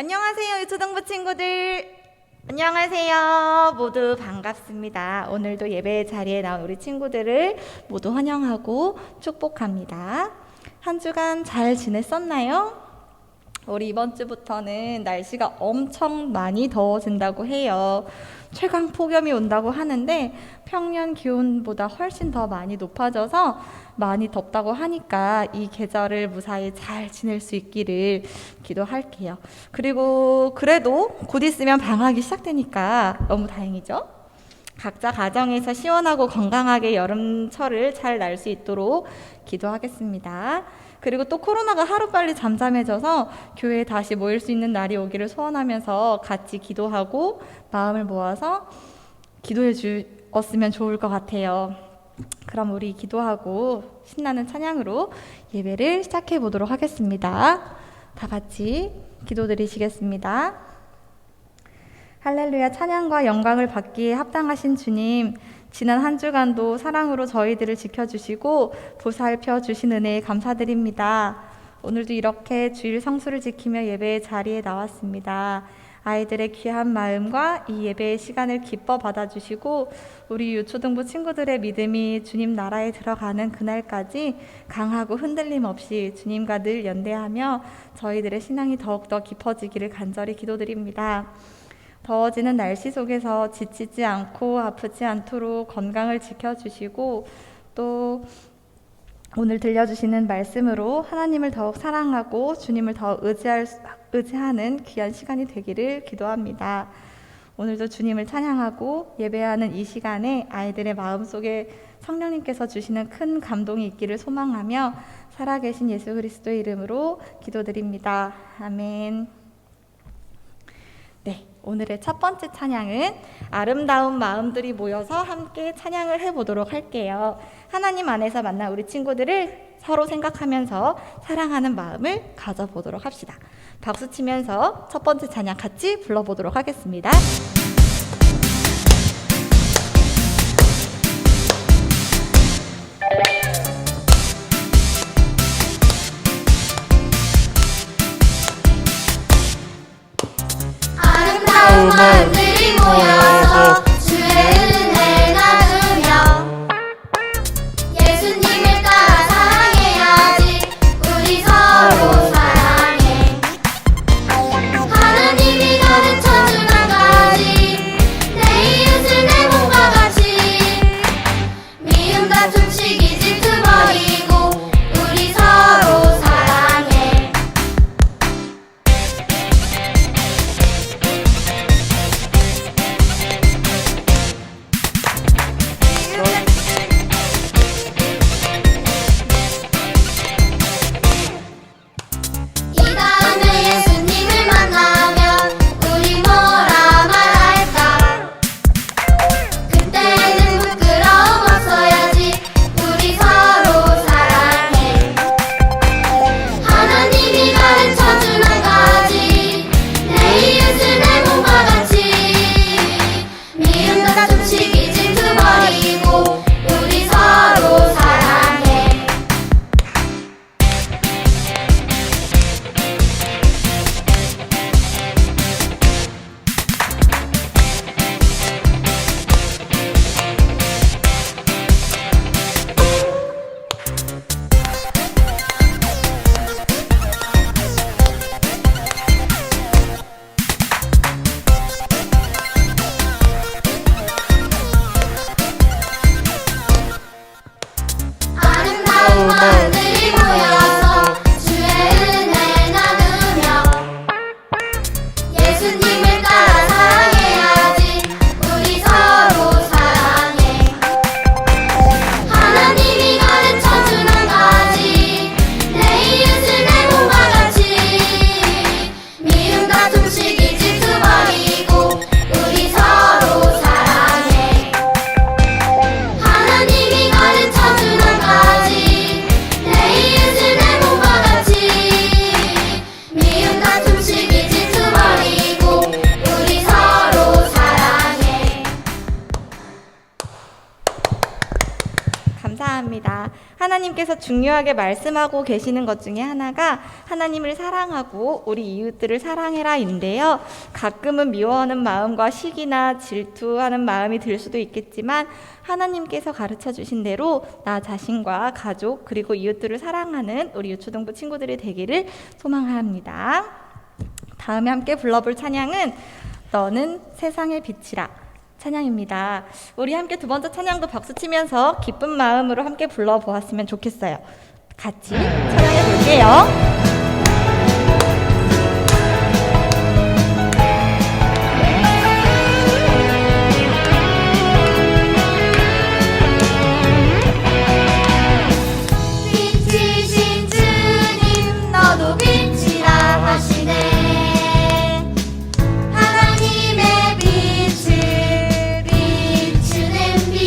안녕하세요, 유초등부 친구들. 안녕하세요. 모두 반갑습니다. 오늘도 예배 자리에 나온 우리 친구들을 모두 환영하고 축복합니다. 한 주간 잘 지냈었나요? 우리 이번 주부터는 날씨가 엄청 많이 더워진다고 해요. 최강 폭염이 온다고 하는데 평년 기온보다 훨씬 더 많이 높아져서 많이 덥다고 하니까 이 계절을 무사히 잘 지낼 수 있기를 기도할게요. 그리고 그래도 곧 있으면 방학이 시작되니까 너무 다행이죠? 각자 가정에서 시원하고 건강하게 여름철을 잘 날 수 있도록 기도하겠습니다. 그리고 또 코로나가 하루빨리 잠잠해져서 교회에 다시 모일 수 있는 날이 오기를 소원하면서 같이 기도하고 마음을 모아서 기도해 주었으면 좋을 것 같아요. 그럼 우리 기도하고 신나는 찬양으로 예배를 시작해 보도록 하겠습니다. 다 같이 기도드리시겠습니다. 할렐루야. 찬양과 영광을 받기에 합당하신 주님, 지난 한 주간도 사랑으로 저희들을 지켜주시고 보살펴 주신 은혜에 감사드립니다. 오늘도 이렇게 주일 성수를 지키며 예배의 자리에 나왔습니다. 아이들의 귀한 마음과 이 예배의 시간을 기뻐 받아주시고 우리 유초등부 친구들의 믿음이 주님 나라에 들어가는 그날까지 강하고 흔들림 없이 주님과 늘 연대하며 저희들의 신앙이 더욱더 깊어지기를 간절히 기도드립니다. 더워지는 날씨 속에서 지치지 않고 아프지 않도록 건강을 지켜주시고 또 오늘 들려주시는 말씀으로 하나님을 더욱 사랑하고 주님을 더 의지하는 귀한 시간이 되기를 기도합니다. 오늘도 주님을 찬양하고 예배하는 이 시간에 아이들의 마음속에 성령님께서 주시는 큰 감동이 있기를 소망하며 살아계신 예수 그리스도의 이름으로 기도드립니다. 아멘. 네, 오늘의 첫 번째 찬양은 아름다운 마음들이 모여서 함께 찬양을 해보도록 할게요. 하나님 안에서 만난 우리 친구들을 서로 생각하면서 사랑하는 마음을 가져보도록 합시다. 박수 치면서 첫 번째 찬양 같이 불러보도록 하겠습니다. 아름다운 마음들이 모여서 주의 은혜를 나누며 예수님을 따라 사랑해야지. 우리 서로 사랑해. 하나님이 가르쳐준 한 가지, 내 이웃을 내 몸과 같이. 미움 다툼 시기 질투 버리고 우리 서로 사랑해. 하나님께서 중요하게 말씀하고 계시는 것 중에 하나가 하나님을 사랑하고 우리 이웃들을 사랑해라인데요. 가끔은 미워하는 마음과 시기나 질투하는 마음이 들 수도 있겠지만 하나님께서 가르쳐 주신 대로 나 자신과 가족 그리고 이웃들을 사랑하는 우리 유초등부 친구들이 되기를 소망합니다. 다음에 함께 불러볼 찬양은 너는 세상의 빛이라 찬양입니다. 우리 함께 두 번째 찬양도 박수 치면서 기쁜 마음으로 함께 불러보았으면 좋겠어요. 같이 찬양해 볼게요. 빛이신 주님 너도 빛이라 하시네 하나님의 빛을 비추는 빛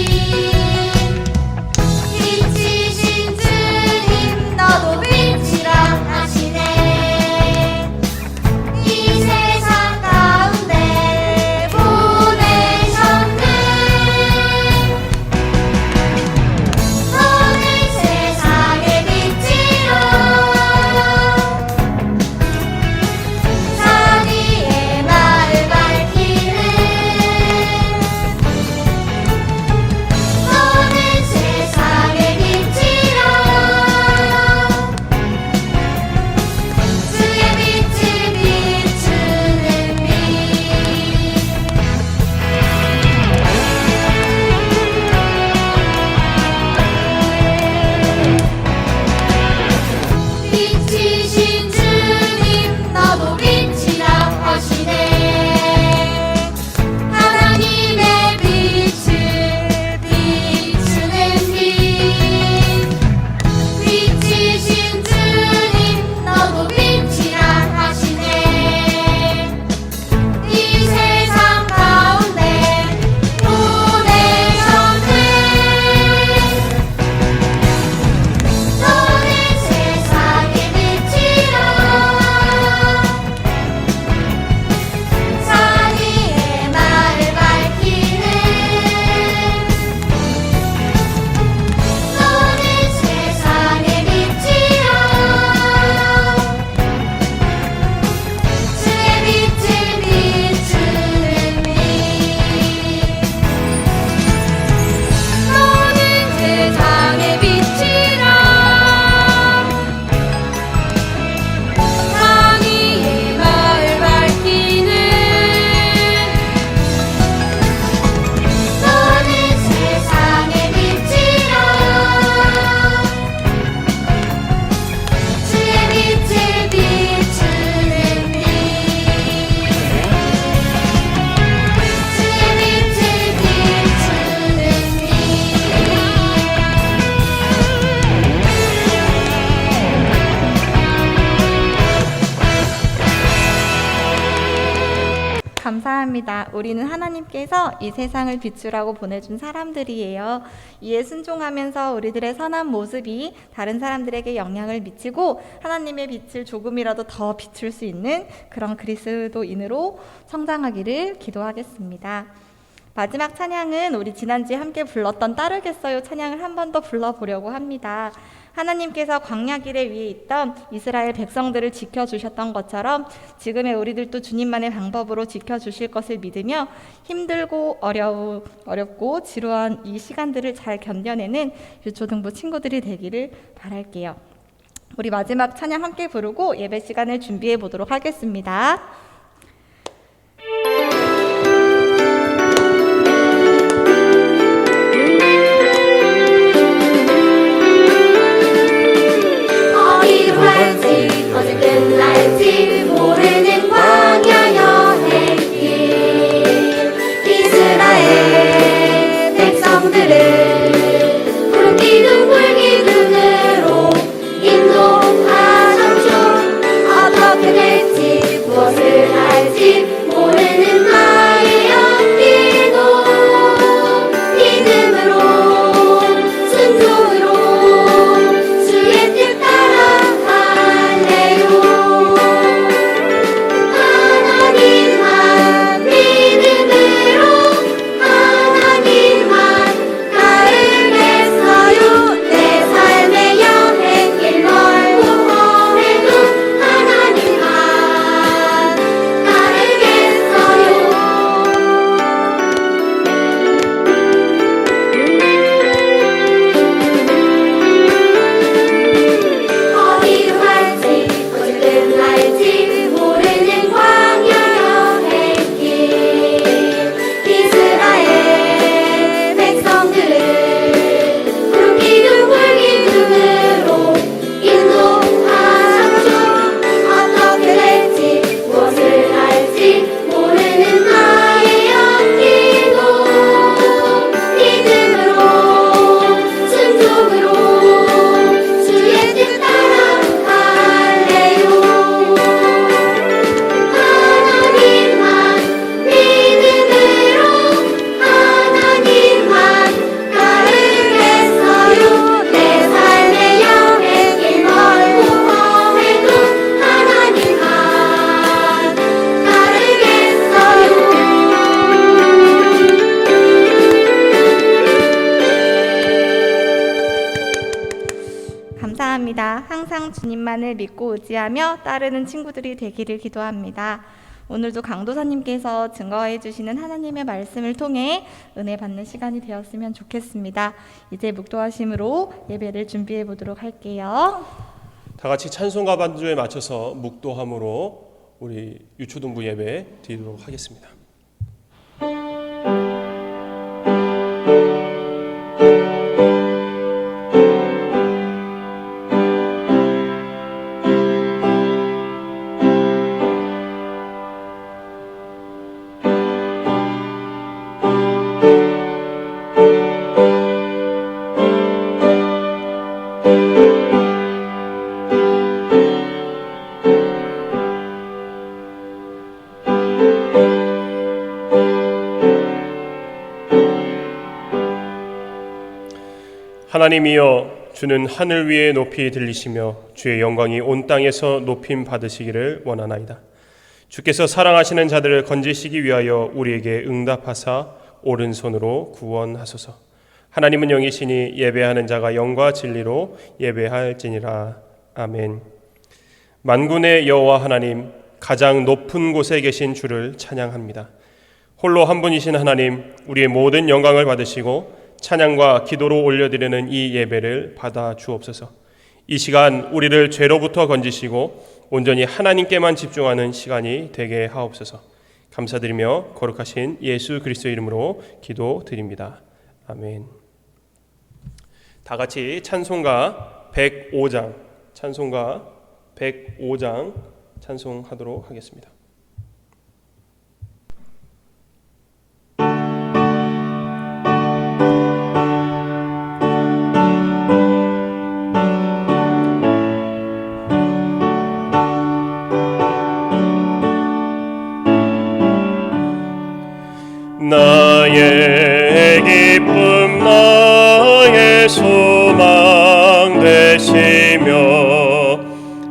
빛이신 주님 너도 빛이라 하시네 이 세상 가운데 보내셨네 너는 세상의 빛이로 자기의 말을 밝히는 너는 세상의 빛이로 주의 빛을 비추는 빛이신 주님 너도 빛이라 하시네 하나님의 빛을 비추는 빛 빛이신 주님 너도 빛이라 하시네 이 세상 가운데 보내셨네 너는 세상의 빛이라 자기의 말을 밝히는 너는 세상의 빛이라 주의 빛을 비추는 빛 너는 세상의 빛이라 자기의 말을 밝히는 너는 세상의 빛이라 주의 빛을 비추는 빛 주의 빛을 비추는 빛 감사합니다. 우리는 하나님께서 이 세상을 비추라고 보내준 사람들이에요. 이에 순종하면서 우리들의 선한 모습이 다른 사람들에게 영향을 미치고 하나님의 빛을 조금이라도 더 비출 수 있는 그런 그리스도인으로 성장하기를 기도하겠습니다. 마지막 찬양은 우리 지난주에 함께 불렀던 따르겠어요 찬양을 한 번 더 불러보려고 합니다. 하나님께서 광야길에 위에 있던 이스라엘 백성들을 지켜주셨던 것처럼 지금의 우리들도 주님만의 방법으로 지켜주실 것을 믿으며 힘들고 어렵고 지루한 이 시간들을 잘 견뎌내는 유초등부 친구들이 되기를 바랄게요. 우리 마지막 찬양 함께 부르고 예배 시간을 준비해 보도록 하겠습니다. 어디로 갈지 언제 끝날지 모르는 광야 여행길 이스라엘 백성들을 푸른 기둥 불기둥으로 인도하셨죠 어떻게 될지 무엇을 주님만을 믿고 의지하며 따르는 친구들이 되기를 기도합니다. 오늘도 강도사님께서 증거해 주시는 하나님의 말씀을 통해 은혜 받는 시간이 되었으면 좋겠습니다. 이제 묵도하심으로 예배를 준비해 보도록 할게요. 다 같이 찬송가 반주에 맞춰서 묵도함으로 우리 유초등부 예배 드리도록 하겠습니다. 하나님이여, 주는 하늘 위에 높이 들리시며 주의 영광이 온 땅에서 높임 받으시기를 원하나이다. 주께서 사랑하시는 자들을 건지시기 위하여 우리에게 응답하사 오른손으로 구원하소서. 하나님은 영이시니 예배하는 자가 영과 진리로 예배할지니라. 아멘. 만군의 여호와 하나님, 가장 높은 곳에 계신 주를 찬양합니다. 홀로 한 분이신 하나님, 우리의 모든 영광을 받으시고 찬양과 기도로 올려드리는 이 예배를 받아 주옵소서. 이 시간 우리를 죄로부터 건지시고 온전히 하나님께만 집중하는 시간이 되게 하옵소서. 감사드리며 거룩하신 예수 그리스도 이름으로 기도드립니다. 아멘. 다 같이 찬송가 105장 찬송하도록 하겠습니다. 나의 기쁨 나의 소망 되시며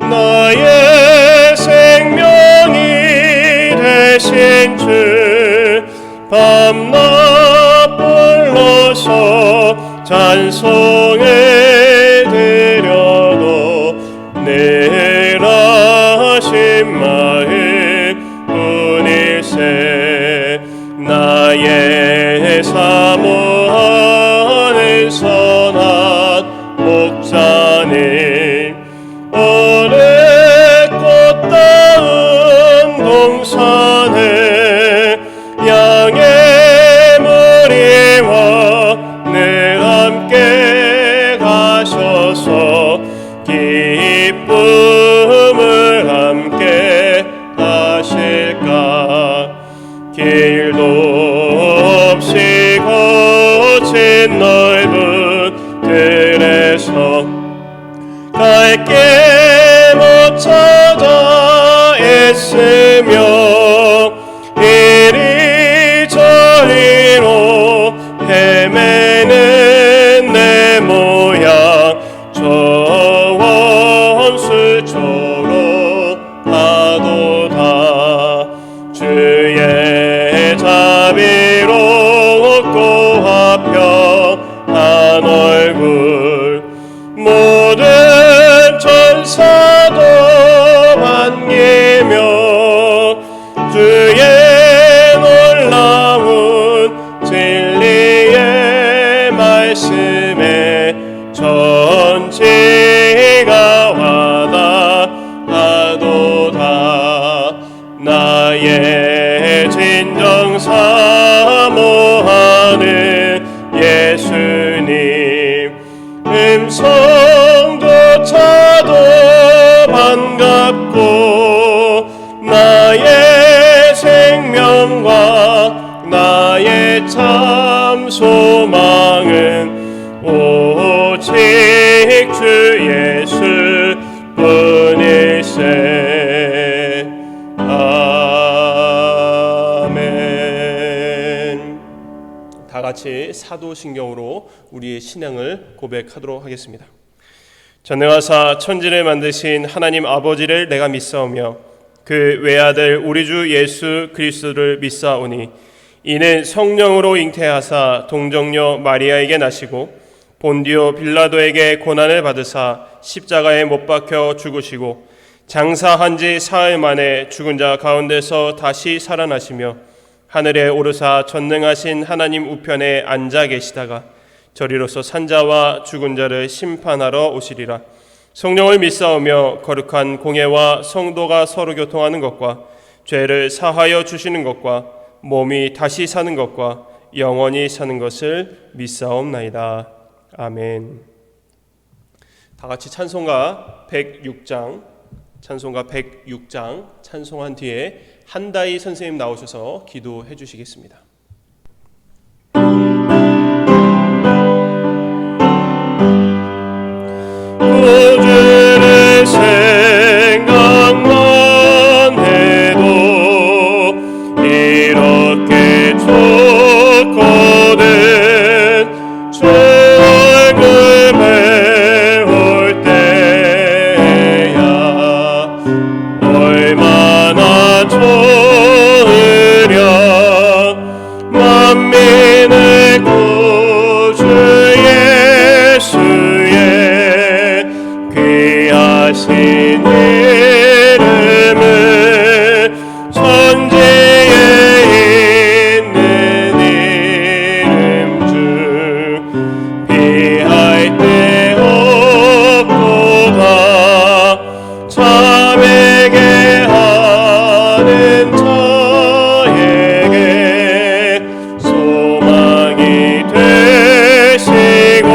나의 생명이 되신 주 밤낮 불러서 찬송해 드려도 늘 하신 마음 뿐일세. 나의 사모하는 선한 목자님, 오늘 꽃다운 동산에 양의 무리와 늘 함께 가셔서 기쁨을 함께 하실까. 길도 없이 거친 넓은 들에서 갈 길 못 찾아 애쓰며 이리저리로 헤매는 내 모양 저 원수처럼 하도다. 주의 자비롭고 화평한 얼굴 모든 천사도 반기며 주의 놀라운 진리의 말씀에 전지가 와닿아도다. 나의 진정 사모하는 예수님, 음성조차도 반갑고 나의 생명과 나의 참 소망은 오직 주 예수 뿐일세. 아멘. 다 같이 사도신경으로 우리의 신앙을 고백하도록 하겠습니다. 전능하사 천지를 만드신 하나님 아버지를 내가 믿사오며 그 외아들 우리 주 예수 그리스도를 믿사오니 이는 성령으로 잉태하사 동정녀 마리아에게 나시고 본디오 빌라도에게 고난을 받으사 십자가에 못 박혀 죽으시고 장사한 지 사흘 만에 죽은 자 가운데서 다시 살아나시며 하늘에 오르사 전능하신 하나님 우편에 앉아 계시다가 저리로서 산자와 죽은 자를 심판하러 오시리라. 성령을 믿사오며 거룩한 공예와 성도가 서로 교통하는 것과 죄를 사하여 주시는 것과 몸이 다시 사는 것과 영원히 사는 것을 믿사옵나이다. 아멘. 다 같이 찬송가 106장 찬송한 뒤에 한다희 선생님 나오셔서 기도해 주시겠습니다. 구주를 생각만 해도 이렇게 좋거든. 주 얼굴 배울 때야 얼마나 좋으랴. 만민의 구주 예수의 귀하신 이름을 천지에 있는 이름 중 비할 데 없도다. 참에게 하는 자에게 소망이 되시고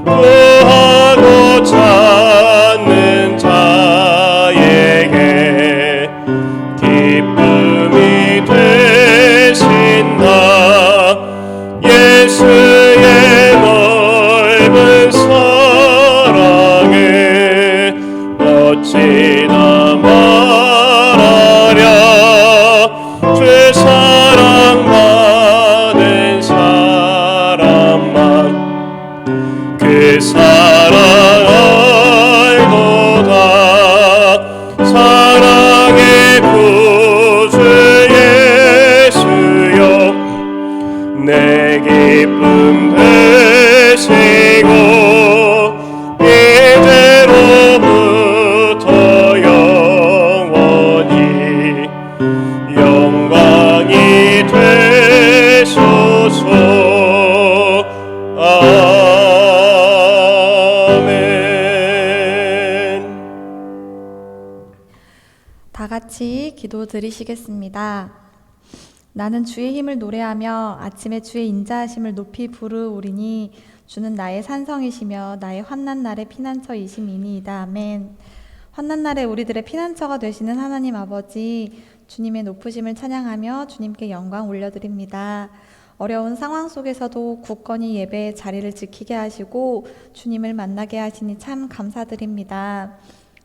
구하고 찾는 자에게 기쁨이 되신다. 예수의 넓은 사랑을 어찌나 말하랴. 주 사랑받은 사람만 그 사랑 알도다. 사랑의 구주 예수여 내 기쁨 되시고 이제로부터 영원히 영광이 되소서. 아멘. 다 같이 기도 드리시겠습니다. 나는 주의 힘을 노래하며 아침에 주의 인자하심을 높이 부르오리니 주는 나의 산성이시며 나의 환난 날의 피난처이심이니이다. 아멘. 환난 날에 우리들의 피난처가 되시는 하나님 아버지, 주님의 높으심을 찬양하며 주님께 영광 올려드립니다. 어려운 상황 속에서도 굳건히 예배의 자리를 지키게 하시고 주님을 만나게 하시니 참 감사드립니다.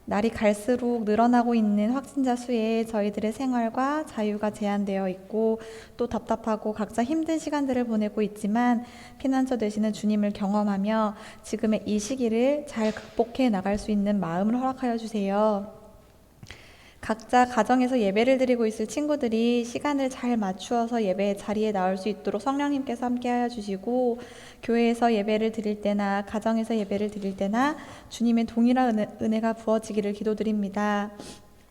날이 갈수록 늘어나고 있는 확진자 수에 저희들의 생활과 자유가 제한되어 있고 또 답답하고 각자 힘든 시간들을 보내고 있지만 피난처 되시는 주님을 경험하며 지금의 이 시기를 잘 극복해 나갈 수 있는 마음을 허락하여 주세요. 각자 가정에서 예배를 드리고 있을 친구들이 시간을 잘 맞추어서 예배의 자리에 나올 수 있도록 성령님께서 함께하여 주시고 교회에서 예배를 드릴 때나 가정에서 예배를 드릴 때나 주님의 동일한 은혜가 부어지기를 기도드립니다.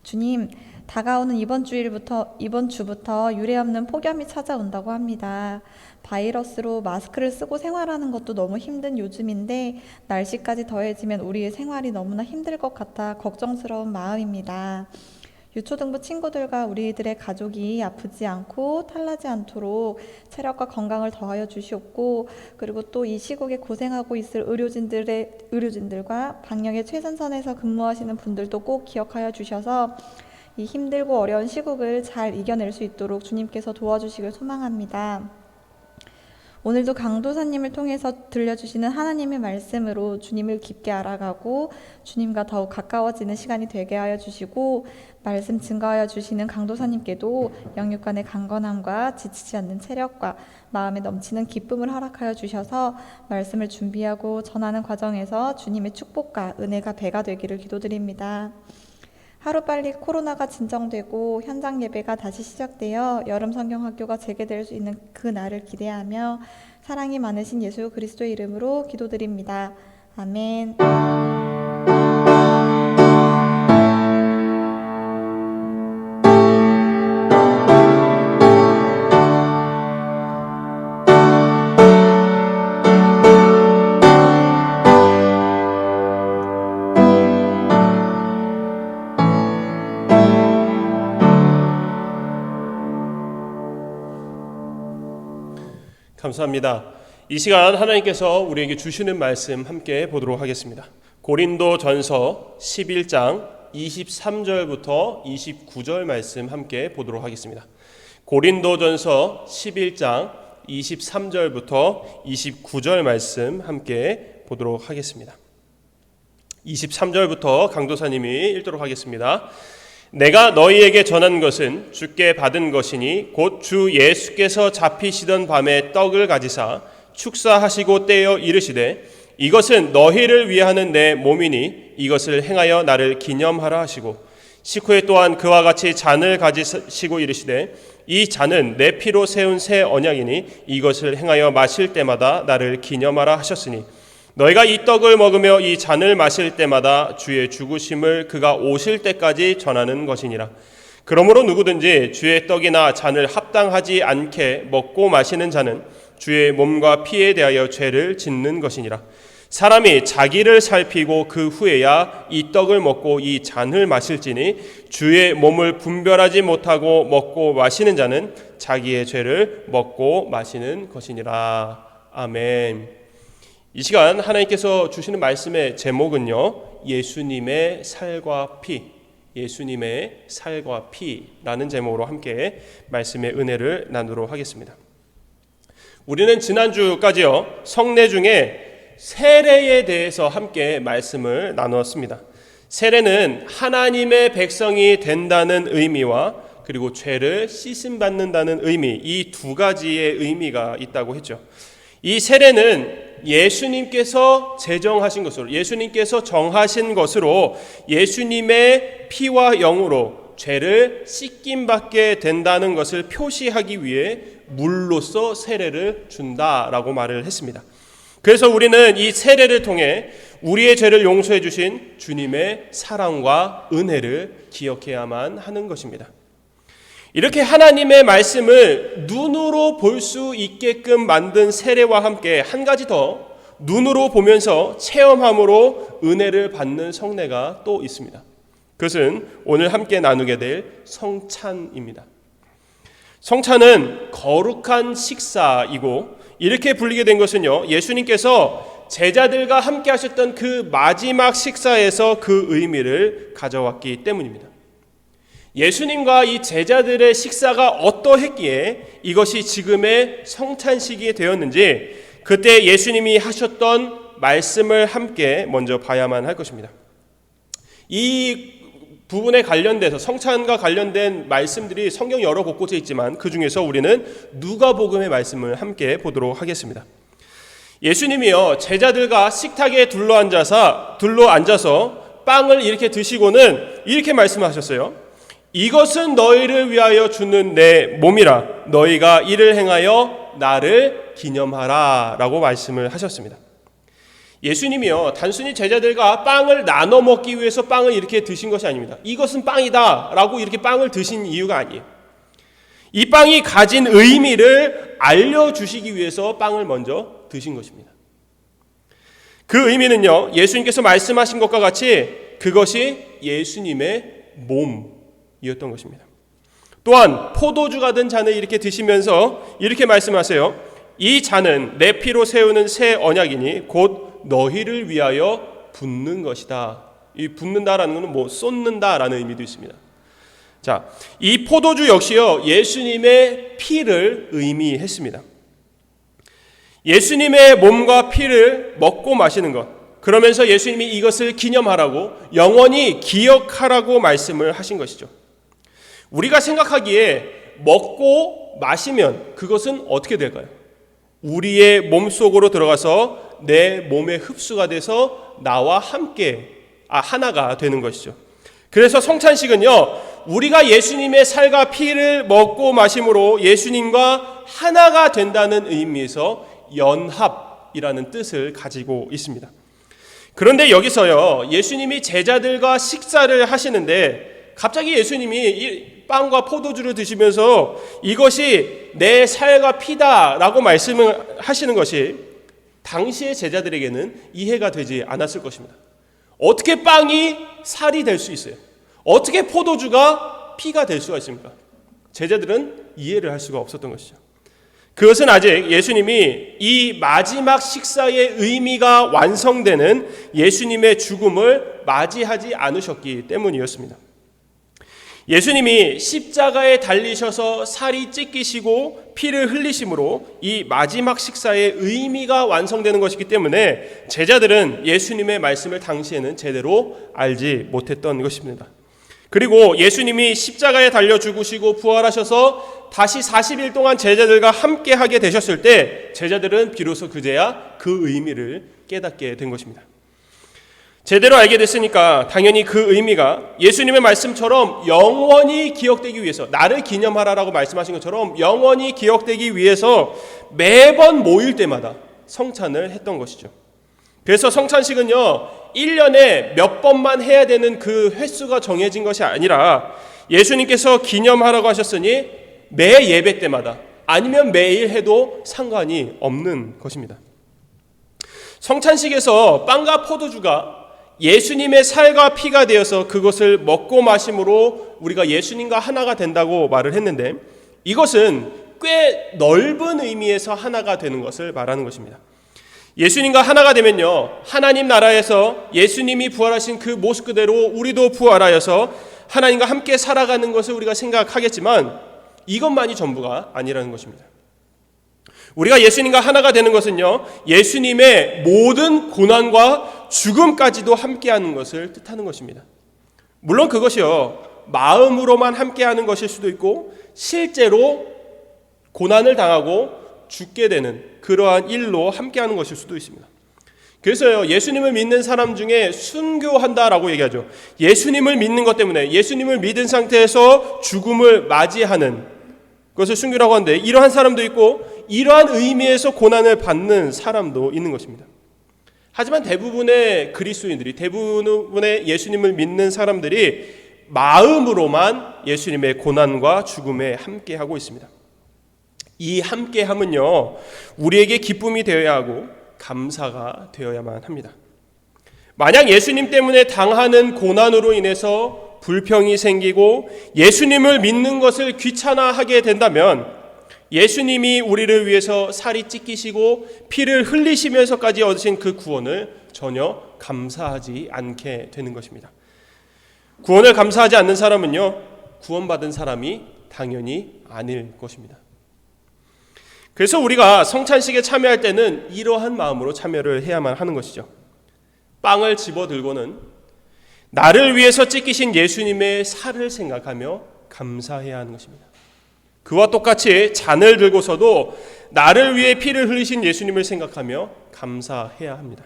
주님, 다가오는 이번 주부터 유례없는 폭염이 찾아온다고 합니다. 바이러스로 마스크를 쓰고 생활하는 것도 너무 힘든 요즘인데 날씨까지 더해지면 우리의 생활이 너무나 힘들 것 같아 걱정스러운 마음입니다. 유초등부 친구들과 우리들의 가족이 아프지 않고 탈나지 않도록 체력과 건강을 더하여 주시옵고 그리고 또 이 시국에 고생하고 있을 의료진들과 방역의 최전선에서 근무하시는 분들도 꼭 기억하여 주셔서 이 힘들고 어려운 시국을 잘 이겨낼 수 있도록 주님께서 도와주시길 소망합니다. 오늘도 강도사님을 통해서 들려주시는 하나님의 말씀으로 주님을 깊게 알아가고 주님과 더욱 가까워지는 시간이 되게 하여 주시고 말씀 증거하여 주시는 강도사님께도 영육간의 강건함과 지치지 않는 체력과 마음에 넘치는 기쁨을 허락하여 주셔서 말씀을 준비하고 전하는 과정에서 주님의 축복과 은혜가 배가 되기를 기도드립니다. 하루빨리 코로나가 진정되고 현장 예배가 다시 시작되어 여름 성경학교가 재개될 수 있는 그 날을 기대하며 사랑이 많으신 예수 그리스도의 이름으로 기도드립니다. 아멘. 감사합니다. 이 시간 하나님께서 우리에게 주시는 말씀 함께 보도록 하겠습니다. 고린도전서 11장 23절부터 29절 말씀 함께 보도록 하겠습니다. 고린도전서 11장 23절부터 29절 말씀 함께 보도록 하겠습니다. 23절부터 강도사님이 읽도록 하겠습니다. 내가 너희에게 전한 것은 주께 받은 것이니 곧 주 예수께서 잡히시던 밤에 떡을 가지사 축사하시고 떼어 이르시되 이것은 너희를 위하는 내 몸이니 이것을 행하여 나를 기념하라 하시고 식후에 또한 그와 같이 잔을 가지시고 이르시되 이 잔은 내 피로 세운 새 언약이니 이것을 행하여 마실 때마다 나를 기념하라 하셨으니 너희가 이 떡을 먹으며 이 잔을 마실 때마다 주의 죽으심을 그가 오실 때까지 전하는 것이니라. 그러므로 누구든지 주의 떡이나 잔을 합당하지 않게 먹고 마시는 자는 주의 몸과 피에 대하여 죄를 짓는 것이니라. 사람이 자기를 살피고 그 후에야 이 떡을 먹고 이 잔을 마실지니 주의 몸을 분별하지 못하고 먹고 마시는 자는 자기의 죄를 먹고 마시는 것이니라. 아멘. 이 시간 하나님께서 주시는 말씀의 제목은요, 예수님의 살과 피, 예수님의 살과 피라는 제목으로 함께 말씀의 은혜를 나누도록 하겠습니다. 우리는 지난주까지요, 성례 중에 세례에 대해서 함께 말씀을 나누었습니다. 세례는 하나님의 백성이 된다는 의미와 그리고 죄를 씻음받는다는 의미, 이 두 가지의 의미가 있다고 했죠. 이 세례는 예수님께서 제정하신 것으로, 예수님께서 정하신 것으로 예수님의 피와 영으로 죄를 씻김받게 된다는 것을 표시하기 위해 물로써 세례를 준다라고 말을 했습니다. 그래서 우리는 이 세례를 통해 우리의 죄를 용서해 주신 주님의 사랑과 은혜를 기억해야만 하는 것입니다. 이렇게 하나님의 말씀을 눈으로 볼 수 있게끔 만든 세례와 함께 한 가지 더 눈으로 보면서 체험함으로 은혜를 받는 성례가 또 있습니다. 그것은 오늘 함께 나누게 될 성찬입니다. 성찬은 거룩한 식사이고 이렇게 불리게 된 것은요, 예수님께서 제자들과 함께 하셨던 그 마지막 식사에서 그 의미를 가져왔기 때문입니다. 예수님과 이 제자들의 식사가 어떠했기에 이것이 지금의 성찬식이 되었는지 그때 예수님이 하셨던 말씀을 함께 먼저 봐야만 할 것입니다. 이 부분에 관련돼서 성찬과 관련된 말씀들이 성경 여러 곳곳에 있지만 그 중에서 우리는 누가복음의 말씀을 함께 보도록 하겠습니다. 예수님이요, 제자들과 식탁에 둘러 앉아서 빵을 이렇게 드시고는 이렇게 말씀하셨어요. 이것은 너희를 위하여 주는 내 몸이라. 너희가 이를 행하여 나를 기념하라 라고 말씀을 하셨습니다. 예수님이요, 단순히 제자들과 빵을 나눠 먹기 위해서 빵을 이렇게 드신 것이 아닙니다. 이것은 빵이다 라고 이렇게 빵을 드신 이유가 아니에요. 이 빵이 가진 의미를 알려주시기 위해서 빵을 먼저 드신 것입니다. 그 의미는요, 예수님께서 말씀하신 것과 같이 그것이 예수님의 몸이었던 것입니다. 또한 포도주가 든 잔을 이렇게 드시면서 이렇게 말씀하세요. 이 잔은 내 피로 세우는 새 언약이니 곧 너희를 위하여 붓는 것이다. 이 붓는다라는 것은 쏟는다라는 의미도 있습니다. 자, 이 포도주 역시요, 예수님의 피를 의미했습니다. 예수님의 몸과 피를 먹고 마시는 것, 그러면서 예수님이 이것을 기념하라고, 영원히 기억하라고 말씀을 하신 것이죠. 우리가 생각하기에 먹고 마시면 그것은 어떻게 될까요? 우리의 몸속으로 들어가서 내 몸에 흡수가 돼서 나와 함께 하나가 되는 것이죠. 그래서 성찬식은요, 우리가 예수님의 살과 피를 먹고 마심으로 예수님과 하나가 된다는 의미에서 연합이라는 뜻을 가지고 있습니다. 그런데 여기서요, 예수님이 제자들과 식사를 하시는데 갑자기 예수님이 이 빵과 포도주를 드시면서 이것이 내 살과 피다라고 말씀을 하시는 것이 당시의 제자들에게는 이해가 되지 않았을 것입니다. 어떻게 빵이 살이 될 수 있어요? 어떻게 포도주가 피가 될 수가 있습니까? 제자들은 이해를 할 수가 없었던 것이죠. 그것은 아직 예수님이 이 마지막 식사의 의미가 완성되는 예수님의 죽음을 맞이하지 않으셨기 때문이었습니다. 예수님이 십자가에 달리셔서 살이 찢기시고 피를 흘리심으로 이 마지막 식사의 의미가 완성되는 것이기 때문에 제자들은 예수님의 말씀을 당시에는 제대로 알지 못했던 것입니다. 그리고 예수님이 십자가에 달려 죽으시고 부활하셔서 다시 40일 동안 제자들과 함께 하게 되셨을 때 제자들은 비로소 그제야 그 의미를 깨닫게 된 것입니다. 제대로 알게 됐으니까 당연히 그 의미가 예수님의 말씀처럼 영원히 기억되기 위해서, 나를 기념하라라고 말씀하신 것처럼 영원히 기억되기 위해서 매번 모일 때마다 성찬을 했던 것이죠. 그래서 성찬식은요, 1년에 몇 번만 해야 되는 그 횟수가 정해진 것이 아니라 예수님께서 기념하라고 하셨으니 매 예배 때마다 아니면 매일 해도 상관이 없는 것입니다. 성찬식에서 빵과 포도주가 예수님의 살과 피가 되어서 그것을 먹고 마심으로 우리가 예수님과 하나가 된다고 말을 했는데, 이것은 꽤 넓은 의미에서 하나가 되는 것을 말하는 것입니다. 예수님과 하나가 되면요, 하나님 나라에서 예수님이 부활하신 그 모습 그대로 우리도 부활하여서 하나님과 함께 살아가는 것을 우리가 생각하겠지만 이것만이 전부가 아니라는 것입니다. 우리가 예수님과 하나가 되는 것은요, 예수님의 모든 고난과 죽음까지도 함께하는 것을 뜻하는 것입니다. 물론 그것이요, 마음으로만 함께하는 것일 수도 있고 실제로 고난을 당하고 죽게 되는 그러한 일로 함께하는 것일 수도 있습니다. 그래서요, 예수님을 믿는 사람 중에 순교한다라고 얘기하죠. 예수님을 믿는 것 때문에 예수님을 믿은 상태에서 죽음을 맞이하는 그것을 순교라고 하는데, 이러한 사람도 있고 이러한 의미에서 고난을 받는 사람도 있는 것입니다. 하지만 대부분의 그리스도인들이, 대부분의 예수님을 믿는 사람들이 마음으로만 예수님의 고난과 죽음에 함께하고 있습니다. 이 함께함은요, 우리에게 기쁨이 되어야 하고 감사가 되어야만 합니다. 만약 예수님 때문에 당하는 고난으로 인해서 불평이 생기고 예수님을 믿는 것을 귀찮아하게 된다면 예수님이 우리를 위해서 살이 찢기시고 피를 흘리시면서까지 얻으신 그 구원을 전혀 감사하지 않게 되는 것입니다. 구원을 감사하지 않는 사람은요, 구원받은 사람이 당연히 아닐 것입니다. 그래서 우리가 성찬식에 참여할 때는 이러한 마음으로 참여를 해야만 하는 것이죠. 빵을 집어들고는 나를 위해서 찢기신 예수님의 살을 생각하며 감사해야 하는 것입니다. 그와 똑같이 잔을 들고서도 나를 위해 피를 흘리신 예수님을 생각하며 감사해야 합니다.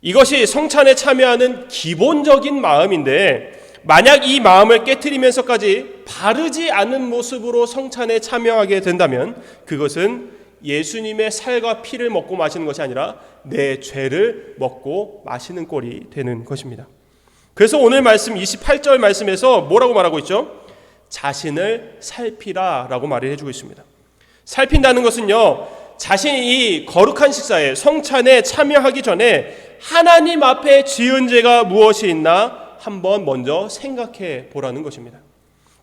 이것이 성찬에 참여하는 기본적인 마음인데, 만약 이 마음을 깨트리면서까지 바르지 않은 모습으로 성찬에 참여하게 된다면 그것은 예수님의 살과 피를 먹고 마시는 것이 아니라 내 죄를 먹고 마시는 꼴이 되는 것입니다. 그래서 오늘 말씀 28절 말씀에서 뭐라고 말하고 있죠? 자신을 살피라 라고 말을 해주고 있습니다. 살핀다는 것은요, 자신이 이 거룩한 식사에, 성찬에 참여하기 전에 하나님 앞에 지은 죄가 무엇이 있나 한번 먼저 생각해 보라는 것입니다.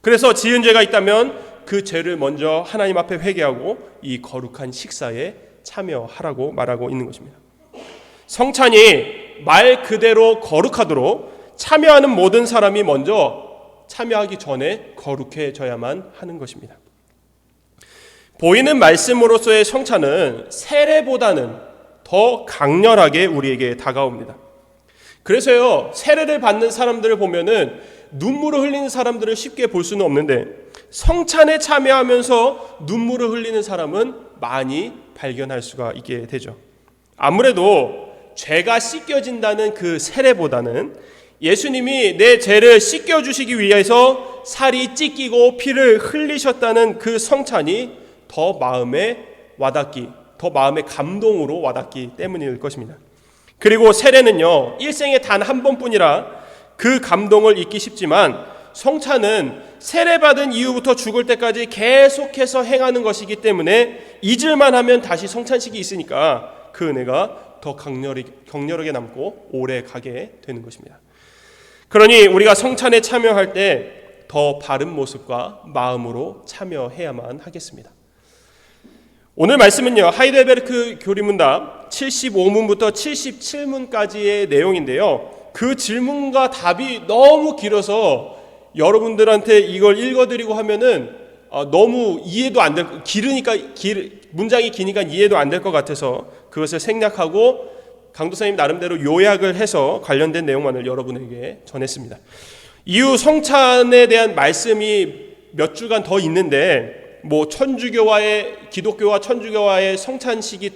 그래서 지은 죄가 있다면 그 죄를 먼저 하나님 앞에 회개하고 이 거룩한 식사에 참여하라고 말하고 있는 것입니다. 성찬이 말 그대로 거룩하도록 참여하는 모든 사람이 먼저 참여하기 전에 거룩해져야만 하는 것입니다. 보이는 말씀으로서의 성찬은 세례보다는 더 강렬하게 우리에게 다가옵니다. 그래서요, 세례를 받는 사람들을 보면은 눈물을 흘리는 사람들을 쉽게 볼 수는 없는데 성찬에 참여하면서 눈물을 흘리는 사람은 많이 발견할 수가 있게 되죠. 아무래도 죄가 씻겨진다는 그 세례보다는 예수님이 내 죄를 씻겨주시기 위해서 살이 찢기고 피를 흘리셨다는 그 성찬이 더 마음에 와닿기, 더 마음의 감동으로 와닿기 때문일 것입니다. 그리고 세례는요, 일생에 단 한 번뿐이라 그 감동을 잊기 쉽지만 성찬은 세례받은 이후부터 죽을 때까지 계속해서 행하는 것이기 때문에 잊을만 하면 다시 성찬식이 있으니까 그 은혜가 더 격렬하게 남고 오래 가게 되는 것입니다. 그러니 우리가 성찬에 참여할 때 더 바른 모습과 마음으로 참여해야만 하겠습니다. 오늘 말씀은요, 하이델베르크 교리문답 75문부터 77문까지의 내용인데요, 그 질문과 답이 너무 길어서 여러분들한테 이걸 읽어드리고 하면은 너무 이해도 안 될, 문장이 기니까 이해도 안 될 것 같아서 그것을 생략하고 강도사님 나름대로 요약을 해서 관련된 내용만을 여러분에게 전했습니다. 이후 성찬에 대한 말씀이 몇 주간 더 있는데, 천주교와의, 기독교와 천주교와의 성찬식이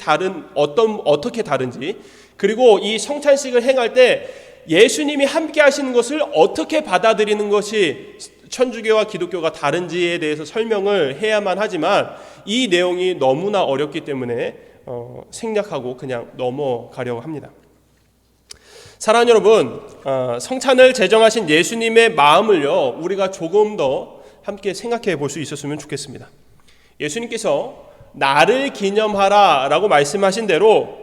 어떻게 다른지, 그리고 이 성찬식을 행할 때 예수님이 함께 하시는 것을 어떻게 받아들이는 것이 천주교와 기독교가 다른지에 대해서 설명을 해야만 하지만 이 내용이 너무나 어렵기 때문에 생략하고 그냥 넘어가려고 합니다. 사랑하는 여러분, 성찬을 제정하신 예수님의 마음을요, 우리가 조금 더 함께 생각해 볼 수 있었으면 좋겠습니다. 예수님께서 나를 기념하라 라고 말씀하신 대로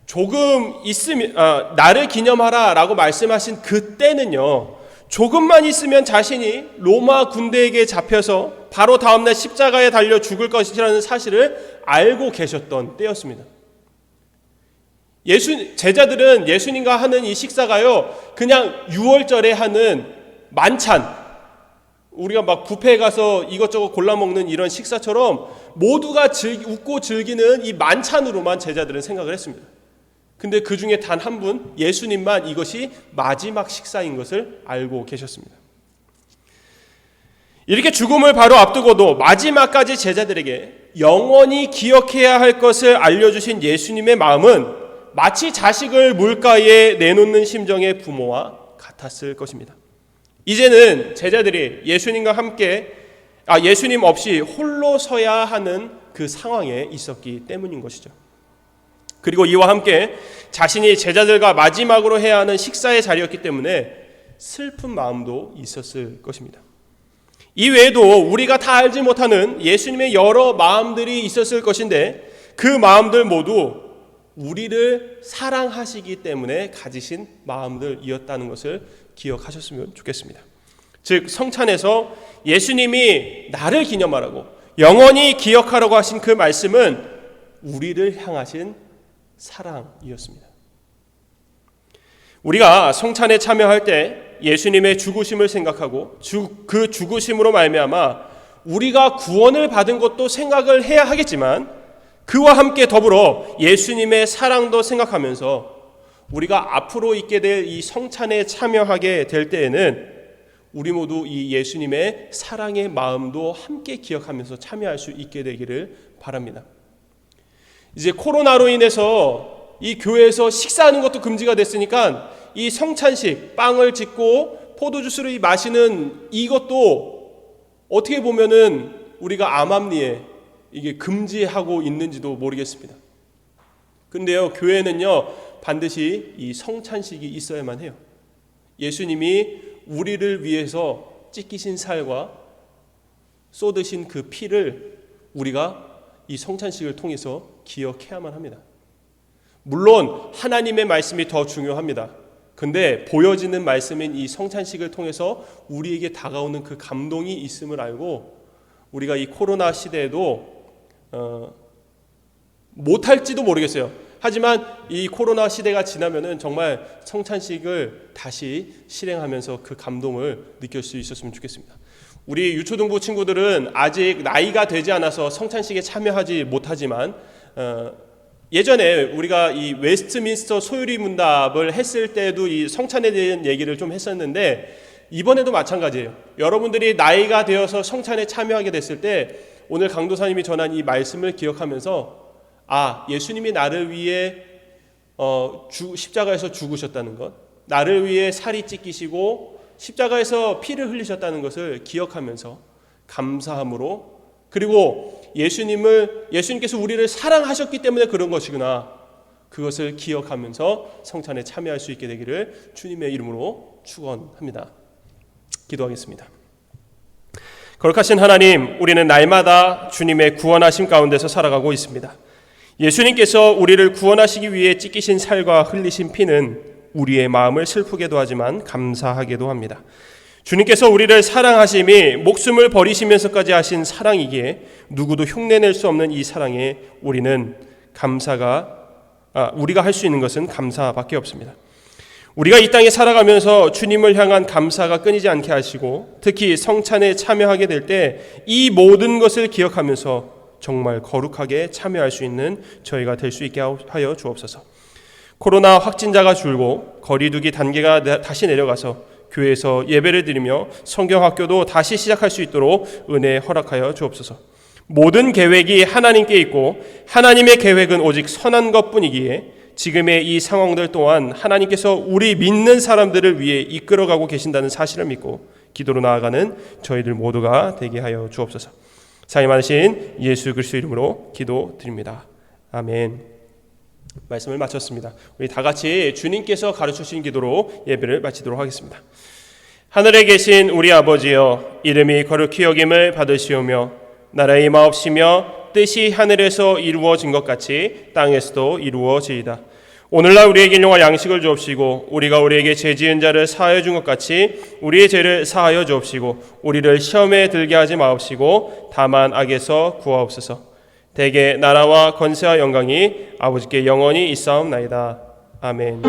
조금 있으면, 나를 기념하라 라고 말씀하신 그때는요, 조금만 있으면 자신이 로마 군대에게 잡혀서 바로 다음날 십자가에 달려 죽을 것이라는 사실을 알고 계셨던 때였습니다. 제자들은 예수님과 하는 이 식사가요, 그냥 6월절에 하는 만찬, 우리가 막 뷔페에 가서 이것저것 골라 먹는 이런 식사처럼 모두가 웃고 즐기는 이 만찬으로만 제자들은 생각을 했습니다. 근데 그 중에 단 한 분, 예수님만 이것이 마지막 식사인 것을 알고 계셨습니다. 이렇게 죽음을 바로 앞두고도 마지막까지 제자들에게 영원히 기억해야 할 것을 알려주신 예수님의 마음은 마치 자식을 물가에 내놓는 심정의 부모와 같았을 것입니다. 이제는 제자들이 예수님과 함께, 예수님 없이 홀로 서야 하는 그 상황에 있었기 때문인 것이죠. 그리고 이와 함께 자신이 제자들과 마지막으로 해야 하는 식사의 자리였기 때문에 슬픈 마음도 있었을 것입니다. 이 외에도 우리가 다 알지 못하는 예수님의 여러 마음들이 있었을 것인데 그 마음들 모두 우리를 사랑하시기 때문에 가지신 마음들이었다는 것을 기억하셨으면 좋겠습니다. 즉 성찬에서 예수님이 나를 기념하라고, 영원히 기억하라고 하신 그 말씀은 우리를 향하신 사랑이었습니다. 우리가 성찬에 참여할 때 예수님의 죽으심을 생각하고 그 죽으심으로 말미암아 우리가 구원을 받은 것도 생각을 해야 하겠지만, 그와 함께 더불어 예수님의 사랑도 생각하면서 우리가 앞으로 있게 될 이 성찬에 참여하게 될 때에는 우리 모두 이 예수님의 사랑의 마음도 함께 기억하면서 참여할 수 있게 되기를 바랍니다. 이제 코로나로 인해서 이 교회에서 식사하는 것도 금지가 됐으니까 이 성찬식, 빵을 짓고 포도주스를 마시는 이것도 어떻게 보면은 우리가 암암리에 이게 금지하고 있는지도 모르겠습니다. 근데요, 교회는요, 반드시 이 성찬식이 있어야만 해요. 예수님이 우리를 위해서 찢기신 살과 쏟으신 그 피를 우리가 이 성찬식을 통해서 기억해야만 합니다. 물론 하나님의 말씀이 더 중요합니다. 근데 보여지는 말씀인 이 성찬식을 통해서 우리에게 다가오는 그 감동이 있음을 알고 우리가 이 코로나 시대에도 못할지도 모르겠어요. 하지만 이 코로나 시대가 지나면은 정말 성찬식을 다시 실행하면서 그 감동을 느낄 수 있었으면 좋겠습니다. 우리 유초등부 친구들은 아직 나이가 되지 않아서 성찬식에 참여하지 못하지만 예전에 우리가 이 웨스트민스터 소유리 문답을 했을 때도 이 성찬에 대한 얘기를 좀 했었는데 이번에도 마찬가지예요. 여러분들이 나이가 되어서 성찬에 참여하게 됐을 때 오늘 강도사님이 전한 이 말씀을 기억하면서 예수님이 나를 위해 십자가에서 죽으셨다는 것, 나를 위해 살이 찢기시고 십자가에서 피를 흘리셨다는 것을 기억하면서 감사함으로, 그리고 예수님께서 우리를 사랑하셨기 때문에 그런 것이구나, 그것을 기억하면서 성찬에 참여할 수 있게 되기를 주님의 이름으로 축원합니다. 기도하겠습니다. 거룩하신 하나님, 우리는 날마다 주님의 구원하심 가운데서 살아가고 있습니다. 예수님께서 우리를 구원하시기 위해 찢기신 살과 흘리신 피는 우리의 마음을 슬프게도 하지만 감사하게도 합니다. 주님께서 우리를 사랑하심이 목숨을 버리시면서까지 하신 사랑이기에 누구도 흉내낼 수 없는 이 사랑에 우리가 할 수 있는 것은 감사밖에 없습니다. 우리가 이 땅에 살아가면서 주님을 향한 감사가 끊이지 않게 하시고, 특히 성찬에 참여하게 될 때 이 모든 것을 기억하면서 정말 거룩하게 참여할 수 있는 저희가 될 수 있게 하여 주옵소서. 코로나 확진자가 줄고 거리두기 단계가 다시 내려가서 교회에서 예배를 드리며 성경학교도 다시 시작할 수 있도록 은혜 허락하여 주옵소서. 모든 계획이 하나님께 있고 하나님의 계획은 오직 선한 것뿐이기에 지금의 이 상황들 또한 하나님께서 우리 믿는 사람들을 위해 이끌어가고 계신다는 사실을 믿고 기도로 나아가는 저희들 모두가 되게 하여 주옵소서. 사랑이 많으신 예수 그리스도 이름으로 기도드립니다. 아멘. 말씀을 마쳤습니다. 우리 다 같이 주님께서 가르쳐주신 기도로 예배를 마치도록 하겠습니다. 하늘에 계신 우리 아버지여, 이름이 거룩히 여김을 받으시오며 나라의 임하옵시며 뜻이 하늘에서 이루어진 것 같이 땅에서도 이루어지이다. 오늘날 우리에게 일용할 양식을 주옵시고 우리가 우리에게 죄 지은 자를 사하여 준 것 같이 우리의 죄를 사하여 주옵시고 우리를 시험에 들게 하지 마옵시고 다만 악에서 구하옵소서. 대개 나라와 권세와 영광이 아버지께 영원히 있사옵나이다. 아멘.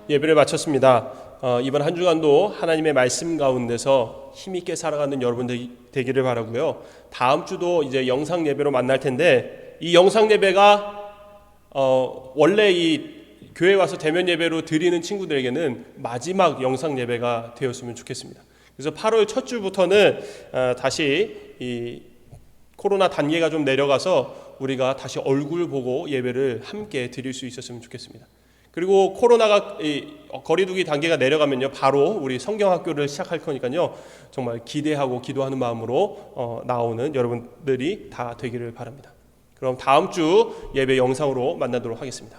예배를 마쳤습니다. 이번 한 주간도 하나님의 말씀 가운데서 힘있게 살아가는 여러분들 되기를 바라고요. 다음 주도 이제 영상 예배로 만날 텐데, 이 영상 예배가 원래 이 교회 와서 대면 예배로 드리는 친구들에게는 마지막 영상 예배가 되었으면 좋겠습니다. 그래서 8월 첫 주부터는 다시 이 코로나 단계가 좀 내려가서 우리가 다시 얼굴 보고 예배를 함께 드릴 수 있었으면 좋겠습니다. 그리고 코로나가 거리두기 단계가 내려가면요, 바로 우리 성경학교를 시작할 거니까요, 정말 기대하고 기도하는 마음으로 나오는 여러분들이 다 되기를 바랍니다. 그럼 다음 주 예배 영상으로 만나도록 하겠습니다.